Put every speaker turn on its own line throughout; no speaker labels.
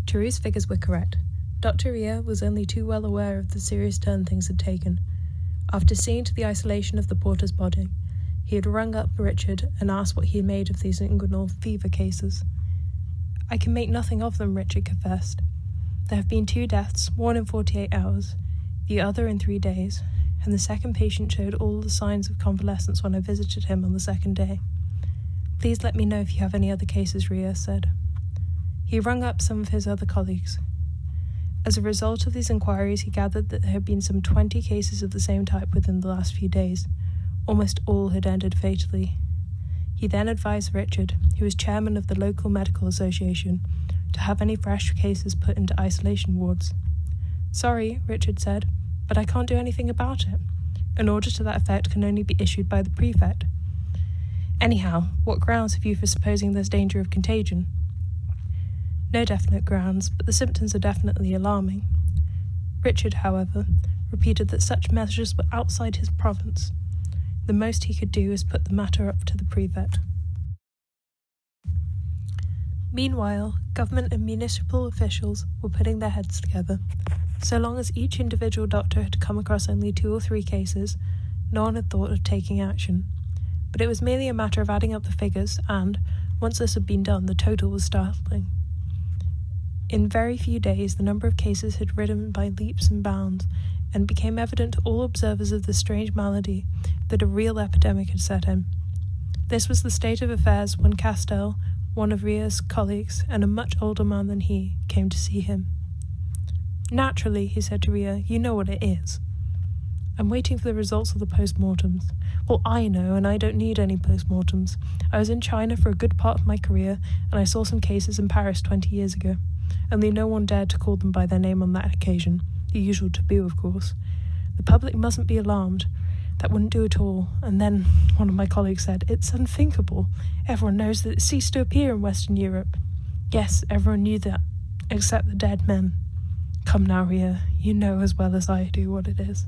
Taru's figures were correct. Dr. Ria was only too well aware of the serious turn things had taken. After seeing to the isolation of the porter's body, he had rung up Richard and asked what he had made of these inguinal fever cases. "I can make nothing of them," Richard confessed. "There have been 2 deaths, one in 48 hours, the other in 3 days, and the second patient showed all the signs of convalescence when I visited him on the 2nd day. Please let me know if you have any other cases," Ria said. He rung up some of his other colleagues. As a result of these inquiries, he gathered that there had been some 20 cases of the same type within the last few days. Almost all had ended fatally. He then advised Richard, who was chairman of the local medical association, to have any fresh cases put into isolation wards. "Sorry," Richard said, "but I can't do anything about it. An order to that effect can only be issued by the prefect. Anyhow, what grounds have you for supposing there's danger of contagion?" "No definite grounds, but the symptoms are definitely alarming." Richard, however, repeated that such measures were outside his province. The most he could do was put the matter up to the prefect. Meanwhile, government and municipal officials were putting their heads together. So long as each individual doctor had come across only 2 or 3 cases, no one had thought of taking action. But it was merely a matter of adding up the figures, and, once this had been done, the total was startling. In very few days, the number of cases had risen by leaps and bounds, and it became evident to all observers of the strange malady that a real epidemic had set in. This was the state of affairs when Castell, one of Ria's colleagues, and a much older man than he, came to see him. "Naturally," he said to Ria, "you know what it is." "I'm waiting for the results of the post-mortems." "Well, I know, and I don't need any post-mortems. I was in China for a good part of my career, and I saw some cases in Paris 20 years ago. Only no one dared to call them by their name on that occasion. The usual taboo, of course. The public mustn't be alarmed. That wouldn't do at all." And then one of my colleagues said, "It's unthinkable. Everyone knows that it ceased to appear in Western Europe." Yes, everyone knew that, except the dead men. Come now, Ria, you know as well as I do what it is.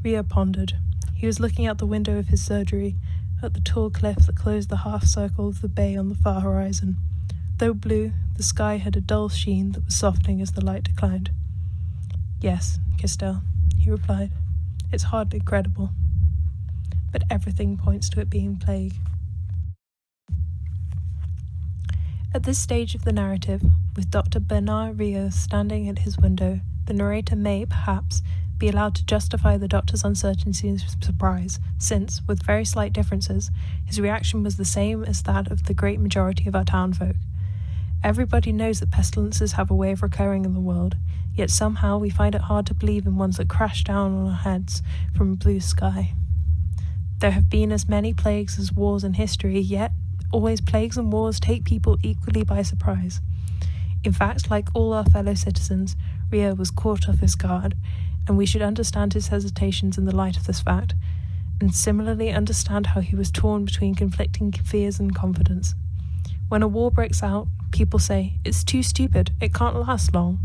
Ria pondered. He was looking out the window of his surgery, at the tall cliff that closed the half-circle of the bay on the far horizon. Though blue, the sky had a dull sheen that was softening as the light declined. "Yes, Castell," he replied. "It's hardly credible. But everything points to it being plague." At this stage of the narrative, with Dr. Bernard Ria standing at his window, the narrator may, perhaps, be allowed to justify the doctor's uncertainty and surprise, since, with very slight differences, his reaction was the same as that of the great majority of our townfolk. Everybody knows that pestilences have a way of recurring in the world, yet somehow we find it hard to believe in ones that crash down on our heads from a blue sky. There have been as many plagues as wars in history, yet always plagues and wars take people equally by surprise. In fact, like all our fellow citizens, Ria was caught off his guard, and we should understand his hesitations in the light of this fact, and similarly understand how he was torn between conflicting fears and confidence. When a war breaks out, people say, "It's too stupid, it can't last long."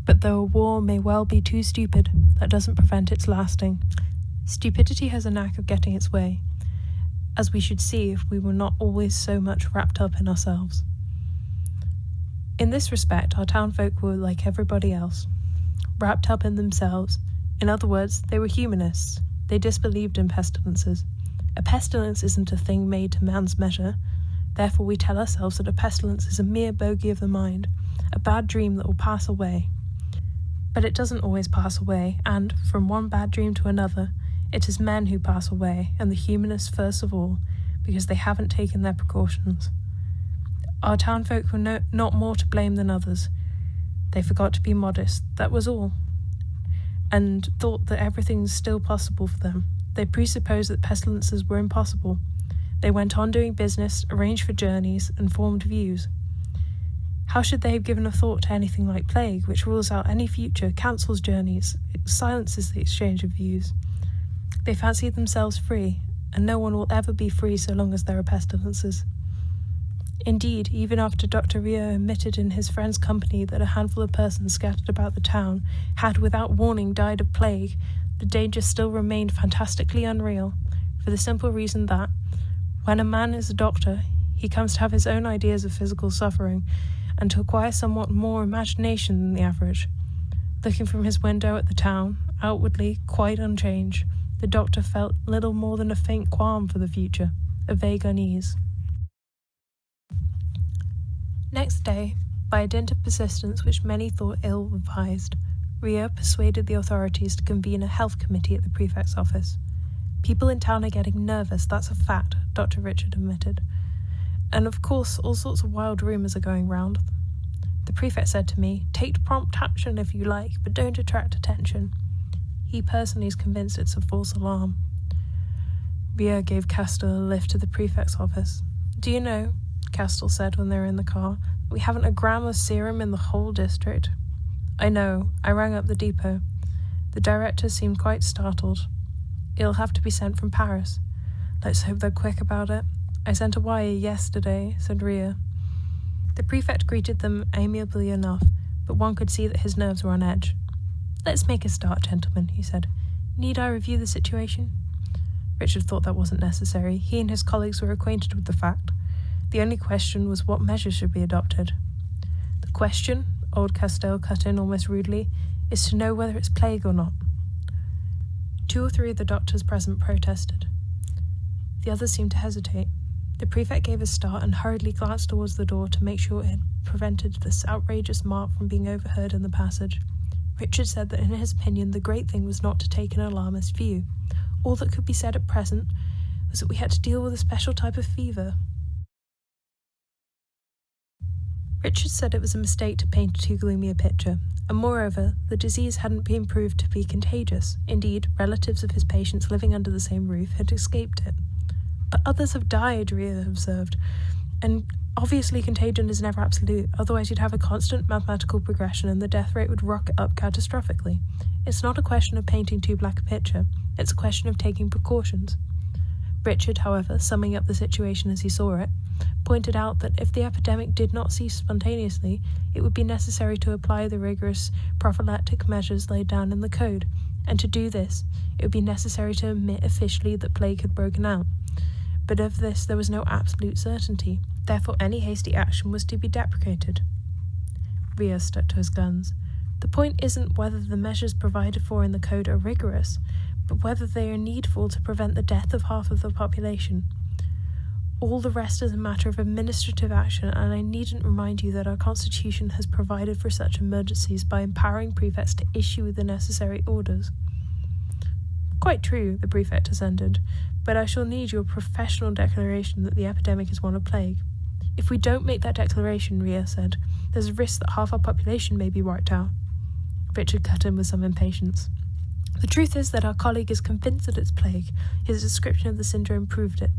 But though a war may well be too stupid, that doesn't prevent its lasting. Stupidity has a knack of getting its way, as we should see if we were not always so much wrapped up in ourselves. In this respect, our townfolk were like everybody else, wrapped up in themselves. In other words, they were humanists. They disbelieved in pestilences. A pestilence isn't a thing made to man's measure. Therefore we tell ourselves that a pestilence is a mere bogey of the mind, a bad dream that will pass away. But it doesn't always pass away, and, from one bad dream to another, it is men who pass away, and the humanists first of all, because they haven't taken their precautions. Our townfolk were not more to blame than others. They forgot to be modest, that was all, and thought that everything was still possible for them. They presupposed that pestilences were impossible. They went on doing business, arranged for journeys, and formed views. How should they have given a thought to anything like plague, which rules out any future, cancels journeys, silences the exchange of views? They fancied themselves free, and no one will ever be free so long as there are pestilences. Indeed, even after Dr. Ria admitted in his friend's company that a handful of persons scattered about the town had without warning died of plague, the danger still remained fantastically unreal, for the simple reason that, when a man is a doctor, He comes to have his own ideas of physical suffering and to acquire somewhat more imagination than the average. Looking from his window at the town, outwardly quite unchanged, the doctor felt little more than a faint qualm for the future, a vague unease. Next day, by a dint of persistence which many thought ill-advised, Ria persuaded the authorities to convene a health committee at the prefect's office. People in town are getting nervous, that's a fact, Dr. Richard admitted. And of course, all sorts of wild rumours are going round. The prefect said to me, "Take prompt action if you like, but don't attract attention." He personally is convinced it's a false alarm. Ria gave Castell a lift to the prefect's office. "Do you know," Castell said when they were in the car, "we haven't a gram of serum in the whole district." "I know. I rang up the depot." The director seemed quite startled. "It'll have to be sent from Paris. Let's hope they're quick about it. I sent a wire yesterday," said Ria. The prefect greeted them amiably enough, but one could see that his nerves were on edge. "Let's make a start, gentlemen," he said. "Need I review the situation?" Richard thought that wasn't necessary. He and his colleagues were acquainted with the fact. The only question was what measures should be adopted. "The question," old Castell cut in almost rudely, "is to know whether it's plague or not." 2 or 3 of the doctors present protested. The others seemed to hesitate. The prefect gave a start and hurriedly glanced towards the door to make sure it had prevented this outrageous mark from being overheard in the passage. Richard said that in his opinion the great thing was not to take an alarmist view. All that could be said at present was that we had to deal with a special type of fever. Richard said it was a mistake to paint too gloomy a picture, and moreover, the disease hadn't been proved to be contagious. Indeed, relatives of his patients living under the same roof had escaped it. "But others have died," Ria observed, "and obviously contagion is never absolute, otherwise you'd have a constant mathematical progression and the death rate would rocket up catastrophically. It's not a question of painting too black a picture, it's a question of taking precautions." Richard, however, summing up the situation as he saw it, pointed out that if the epidemic did not cease spontaneously, it would be necessary to apply the rigorous prophylactic measures laid down in the code, and to do this, it would be necessary to admit officially that plague had broken out. But of this there was no absolute certainty, therefore any hasty action was to be deprecated. Ria stuck to his guns. "The point isn't whether the measures provided for in the code are rigorous, but whether they are needful to prevent the death of half of the population. All the rest is a matter of administrative action, and I needn't remind you that our Constitution has provided for such emergencies by empowering prefects to issue the necessary orders." "Quite true," the prefect assented, "but I shall need your professional declaration that the epidemic is one of plague." "If we don't make that declaration," Ria said, "there's a risk that half our population may be wiped out." Richard cut in with some impatience. "The truth is that our colleague is convinced that it's plague. His description of the syndrome proved it."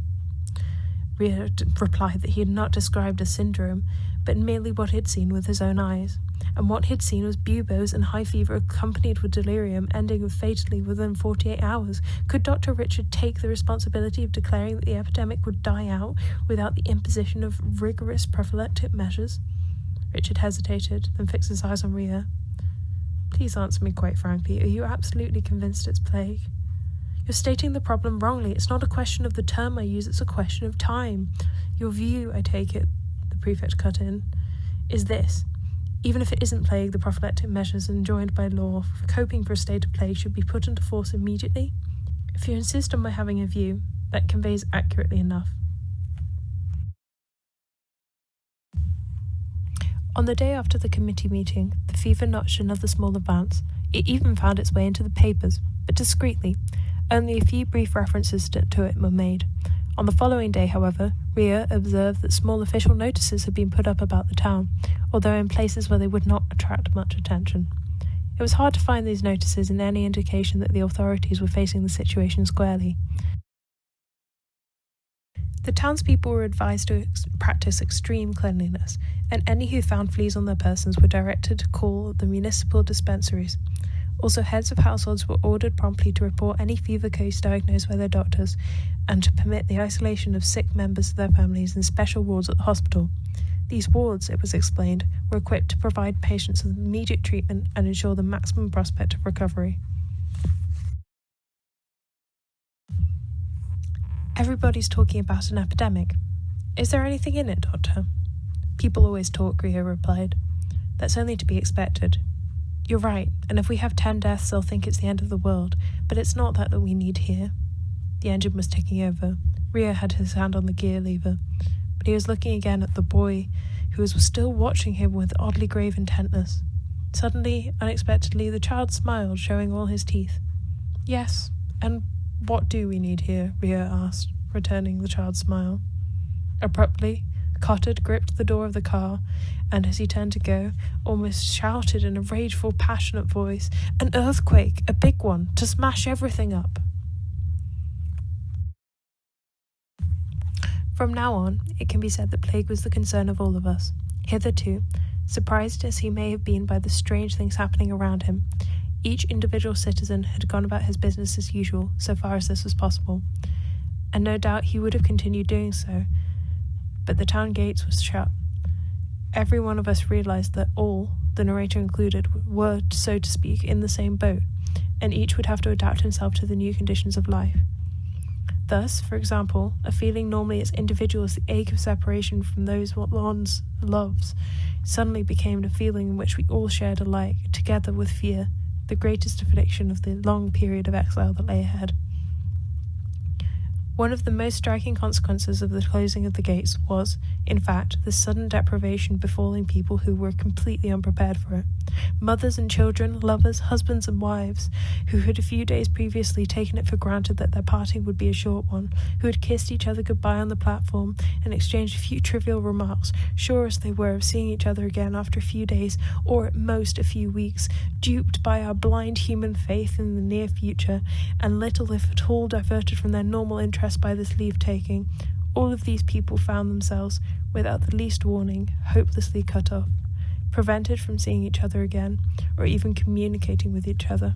Ria replied that he had not described a syndrome, but merely what he had seen with his own eyes. And what he had seen was buboes and high fever accompanied with delirium, ending fatally within 48 hours. Could Dr. Richard take the responsibility of declaring that the epidemic would die out without the imposition of rigorous prophylactic measures? Richard hesitated, then fixed his eyes on Ria. "Please answer me quite frankly. Are you absolutely convinced it's plague?" "You're stating the problem wrongly. It's not a question of the term I use, it's a question of time. Your view, I take it," the prefect cut in, "is this. Even if it isn't plague, the prophylactic measures enjoined by law for coping for a state of plague should be put into force immediately. If you insist on my having a view, that conveys accurately enough." On the day after the committee meeting, the fever notched another small advance. It even found its way into the papers, but discreetly. Only a few brief references to it were made. On the following day, however, Ria observed that small official notices had been put up about the town, although in places where they would not attract much attention. It was hard to find these notices in any indication that the authorities were facing the situation squarely. The townspeople were advised to practice extreme cleanliness, and any who found fleas on their persons were directed to call the municipal dispensaries. Also, heads of households were ordered promptly to report any fever case diagnosed by their doctors and to permit the isolation of sick members of their families in special wards at the hospital. These wards, it was explained, were equipped to provide patients with immediate treatment and ensure the maximum prospect of recovery. Everybody's talking about an epidemic. "Is there anything in it, Doctor?" "People always talk," Rio replied. "That's only to be expected. You're right, and if we have 10 deaths, they'll think it's the end of the world, but it's not that we need here." The engine was ticking over. Rio had his hand on the gear lever, but he was looking again at the boy, who was still watching him with oddly grave intentness. Suddenly, unexpectedly, the child smiled, showing all his teeth. "Yes, and what do we need here?" Rio asked, returning the child's smile. Abruptly, Cotard gripped the door of the car, and as he turned to go, almost shouted in a rageful, passionate voice, "An earthquake, a big one, to smash everything up." From now on, it can be said that plague was the concern of all of us. Hitherto, surprised as he may have been by the strange things happening around him, each individual citizen had gone about his business as usual, so far as this was possible, and no doubt he would have continued doing so, but the town gates were shut. Every one of us realized that all, the narrator included, were, so to speak, in the same boat, and each would have to adapt himself to the new conditions of life. Thus, for example, a feeling normally as individual as the ache of separation from those one loves suddenly became a feeling in which we all shared alike, together with fear, the greatest affliction of the long period of exile that lay ahead. One of the most striking consequences of the closing of the gates was, in fact, the sudden deprivation befalling people who were completely unprepared for it. Mothers and children, lovers, husbands and wives, who had a few days previously taken it for granted that their parting would be a short one, who had kissed each other goodbye on the platform and exchanged a few trivial remarks, sure as they were of seeing each other again after a few days, or at most a few weeks, duped by our blind human faith in the near future, and little if at all diverted from their normal interest by this leave-taking, all of these people found themselves, without the least warning, hopelessly cut off, prevented from seeing each other again, or even communicating with each other.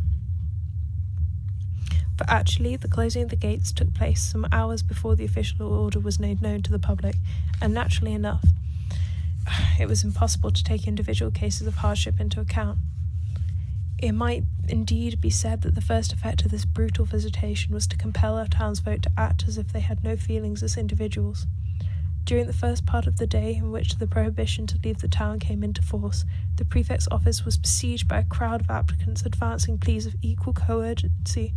For actually, the closing of the gates took place some hours before the official order was made known to the public, and naturally enough, it was impossible to take individual cases of hardship into account. It might indeed be said that the first effect of this brutal visitation was to compel our townsfolk to act as if they had no feelings as individuals. During the first part of the day in which the prohibition to leave the town came into force, the prefect's office was besieged by a crowd of applicants advancing pleas of equal co-urgency.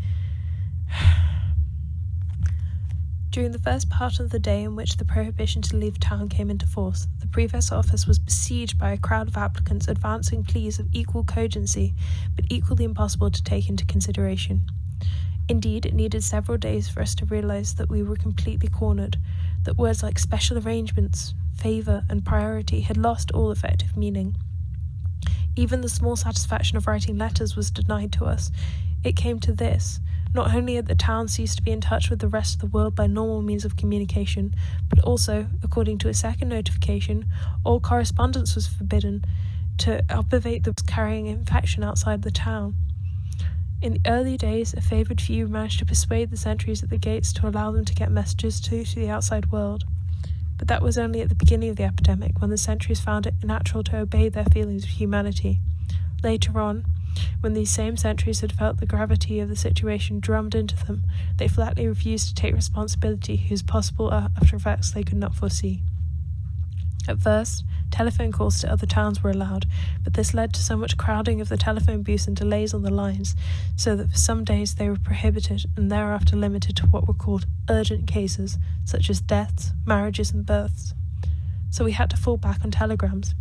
During the first part of the day in which the prohibition to leave town came into force, the prefect's office was besieged by a crowd of applicants advancing pleas of equal cogency, but equally impossible to take into consideration. Indeed, it needed several days for us to realize that we were completely cornered, that words like special arrangements, favor, and priority had lost all effective meaning. Even the small satisfaction of writing letters was denied to us. It came to this: not only had the town ceased to be in touch with the rest of the world by normal means of communication, but also, according to a second notification, all correspondence was forbidden to observate those carrying infection outside the town. In the early days, a favoured few managed to persuade the sentries at the gates to allow them to get messages to the outside world. But that was only at the beginning of the epidemic, when the sentries found it natural to obey their feelings of humanity. Later on, when these same sentries had felt the gravity of the situation drummed into them, they flatly refused to take responsibility whose possible after effects they could not foresee. At first, telephone calls to other towns were allowed, but this led to so much crowding of the telephone booths and delays on the lines, so that for some days they were prohibited and thereafter limited to what were called urgent cases, such as deaths, marriages, and births. So we had to fall back on telegrams.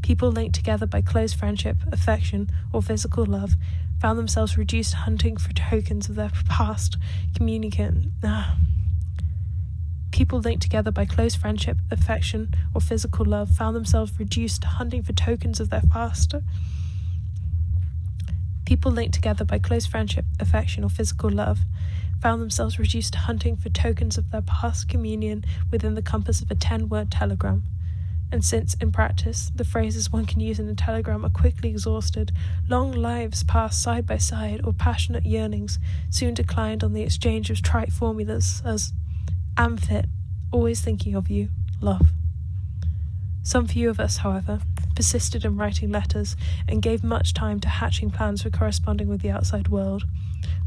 People linked together by close friendship, affection, or physical love found themselves reduced to hunting for tokens of their past People linked together by close friendship, affection, or physical love found themselves reduced to hunting for tokens of their past. People linked together by close friendship, affection, or physical love found themselves reduced to hunting for tokens of their past communion within the compass of a 10-word telegram. And since, in practice, the phrases one can use in a telegram are quickly exhausted, long lives passed side by side, or passionate yearnings soon declined on the exchange of trite formulas as "am fit, always thinking of you, love." Some few of us, however, persisted in writing letters and gave much time to hatching plans for corresponding with the outside world,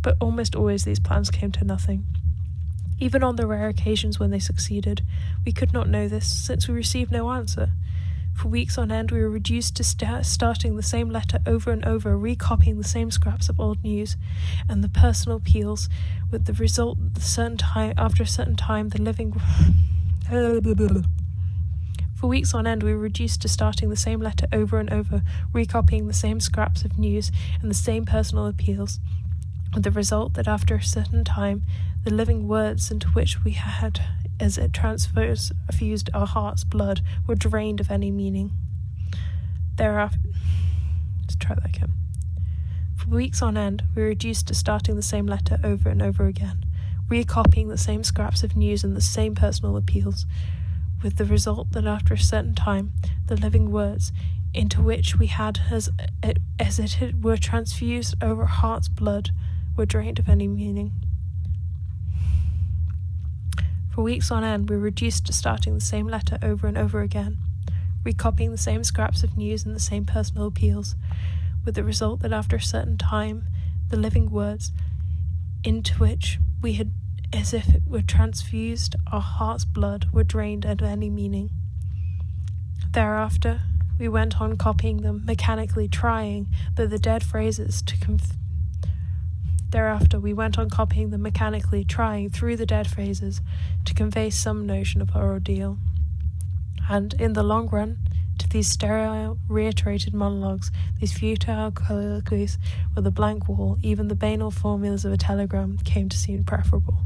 but almost always these plans came to nothing. Even on the rare occasions when they succeeded, we could not know this, since we received no answer. For weeks on end, we were reduced to starting the same letter over and over, recopying the same scraps of old news and the personal appeals, with the result that after a certain time, the living... For weeks on end, we were reduced to starting the same letter over and over, recopying the same scraps of news and the same personal appeals, with the result that after a certain time, the living words into which we had, as it transfused our heart's blood, were drained of any meaning. Thereafter, let's try that again. For weeks on end, we were reduced to starting the same letter over and over again, recopying the same scraps of news and the same personal appeals, with the result that after a certain time, the living words into which we had, as it were transfused our heart's blood, were drained of any meaning. For weeks on end, we were reduced to starting the same letter over and over again, recopying the same scraps of news and the same personal appeals, with the result that after a certain time, the living words into which we had, as if it were transfused our heart's blood, were drained of any meaning. Thereafter, we went on copying them, mechanically trying, though the dead phrases Thereafter, we went on copying them mechanically, trying, through the dead phrases, to convey some notion of our ordeal. And, in the long run, to these sterile, reiterated monologues, these futile colloquies with a blank wall, even the banal formulas of a telegram came to seem preferable.